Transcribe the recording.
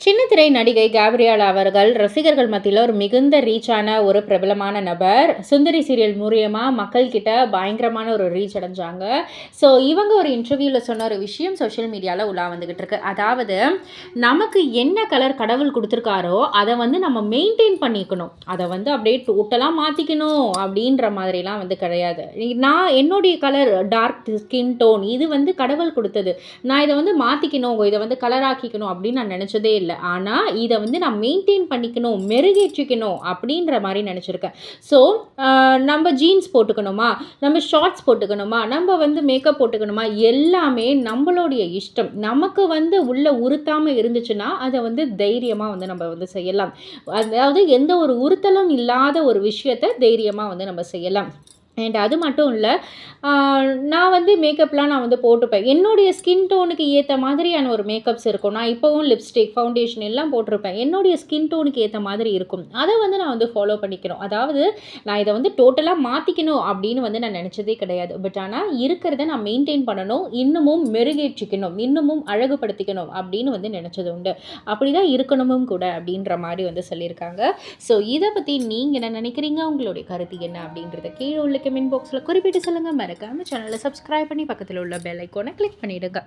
சின்னத்திரை நடிகை கேப்ரியலா அவர்கள் ரசிகர்கள் மத்தியில் ஒரு மிகுந்த ரீச்சான ஒரு பிரபலமான நபர். சுந்தரி சீரியல் மூலியமா மக்கள்கிட்ட பயங்கரமான ஒரு ரீச் அடைஞ்சாங்க. ஸோ இவங்க ஒரு இன்டர்வியூவில் சொன்ன ஒரு விஷயம் சோஷியல் மீடியாவில் உலா வந்துக்கிட்டு இருக்கு. அதாவது நமக்கு என்ன கலர் கடவுள் கொடுத்துருக்காரோ அதை வந்து நம்ம மெயின்டைன் பண்ணிக்கணும். அதை வந்து அப்படியே டோட்டலாக மாற்றிக்கணும் அப்படின்ற மாதிரிலாம் வந்து கிடையாது. நான் என்னுடைய கலர் டார்க் ஸ்கின் டோன் இது வந்து கடவுள் கொடுத்தது. நான் இதை வந்து மாற்றிக்கணும், இதை வந்து கலராக்கிக்கணும் அப்படின்னு நான் நினச்சதே இல்லை. ஆனால் இதை வந்து நான் மெயின்டைன் பண்ணிக்கணும், மெருகேற்றிக்கணும் அப்படின்ற மாதிரி நினச்சிருக்கேன். ஸோ நம்ம ஜீன்ஸ் போட்டுக்கணுமா, நம்ம ஷார்ட்ஸ் போட்டுக்கணுமா, நம்ம வந்து மேக்கப் போட்டுக்கணுமா, எல்லாமே நம்மளுடைய இஷ்டம். நமக்கு வந்து உள்ள உறுத்தாமல் இருந்துச்சுன்னா அதை வந்து தைரியமாக வந்து நம்ம வந்து செய்யலாம். அதாவது எந்த ஒரு உறுத்தலும் இல்லாத ஒரு விஷயத்தை தைரியமாக வந்து நம்ம செய்யலாம். அண்ட் அது மட்டும் இல்லை, நான் வந்து மேக்கப்லாம் நான் வந்து போட்டுப்பேன். என்னுடைய ஸ்கின் டோனுக்கு ஏற்ற மாதிரியான ஒரு மேக்கப்ஸ் இருக்கும். நான் இப்போவும் லிப்ஸ்டிக், ஃபவுண்டேஷன் எல்லாம் போட்டிருப்பேன். என்னுடைய ஸ்கின் டோனுக்கு ஏற்ற மாதிரி இருக்கும். அதை வந்து நான் வந்து ஃபாலோ பண்ணிக்கணும். அதாவது நான் இதை வந்து டோட்டலாக மாற்றிக்கணும் அப்படின்னு வந்து நான் நினச்சதே கிடையாது. பட் ஆனால் இருக்கிறத நான் மெயின்டைன் பண்ணணும், இன்னமும் மெருகேற்றிக்கணும், இன்னமும் அழகுபடுத்திக்கணும் அப்படின்னு வந்து நினச்சது உண்டு. அப்படி தான் இருக்கணுமும் கூட அப்படின்ற மாதிரி வந்து சொல்லியிருக்காங்க. ஸோ இதை பற்றி நீங்கள் என்ன நினைக்கிறீங்க? உங்களுடைய கருத்து என்ன அப்படின்றத கீழே உள்ள கமெண்ட் பாக்ஸில் குறிப்பிட்டு சொல்லுங்கள். மறக்காமல் சேனலை சப்ஸ்கிரைப் பண்ணி பக்கத்தில் உள்ள பெல் ஐக்கானை கிளிக் பண்ணிவிடுங்க.